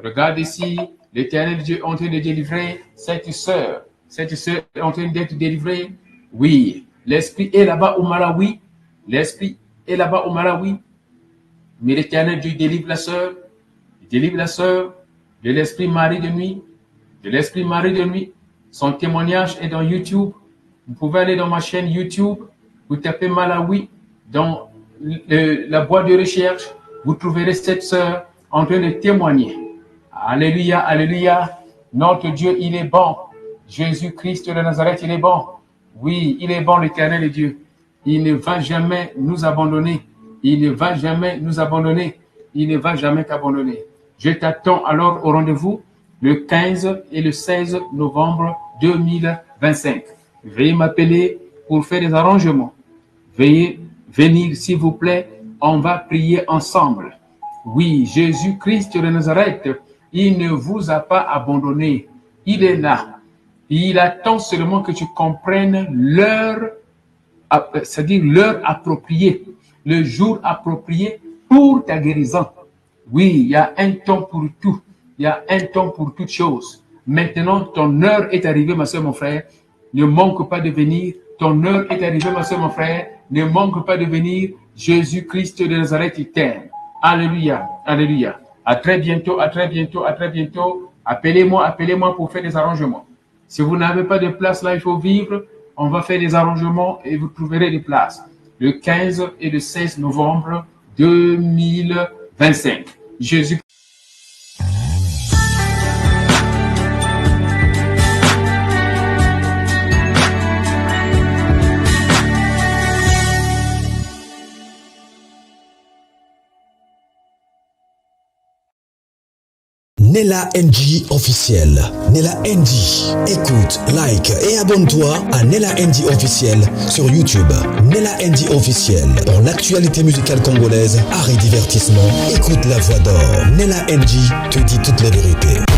Regarde ici, l'Éternel Dieu est en train de délivrer cette sœur. Cette sœur est en train d'être délivrée. Oui, l'Esprit est là-bas au Malawi. L'Esprit est là-bas au Malawi. Mais l'Éternel Dieu délivre la sœur. Il délivre la sœur de l'Esprit mari de nuit. De l'Esprit mari de nuit. Son témoignage est dans YouTube. Vous pouvez aller dans ma chaîne YouTube. Vous tapez Malawi dans la boîte de recherche. Vous trouverez cette sœur en train de témoigner. Alléluia, alléluia. Notre Dieu, il est bon. Jésus-Christ de Nazareth, il est bon. Oui, il est bon, l'Éternel Dieu. Il ne va jamais nous abandonner. Il ne va jamais nous abandonner. il ne va jamais t'abandonner. Je t'attends alors au rendez-vous le 15 et le 16 novembre 2025. Veuillez m'appeler pour faire des arrangements. Veuillez venir, s'il vous plaît. On va prier ensemble. Oui, Jésus-Christ de Nazareth, il ne vous a pas abandonné. Il est là. Il attend seulement que tu comprennes l'heure, c'est-à-dire l'heure appropriée, le jour approprié pour ta guérison. Oui, il y a un temps pour tout. Il y a un temps pour toutes choses. Maintenant, ton heure est arrivée, ma soeur, mon frère. Ne manque pas de venir. Ton heure est arrivée, ma soeur, mon frère. Ne manque pas de venir. Jésus-Christ de Nazareth, il t'aime. Alléluia, alléluia. À très bientôt, à très bientôt, à très bientôt. Appelez-moi pour faire des arrangements. Si vous n'avez pas de place là, il faut vivre. On va faire des arrangements et vous trouverez des places. Le 15 et le 16 novembre 2025. Jésus. Nella NG officiel. Nella NG. Écoute, like et abonne-toi à Nella NG officiel sur YouTube. Nella NG officiel. Pour l'actualité musicale congolaise, art et divertissement, écoute la voix d'or. Nella NG te dit toutes les vérités.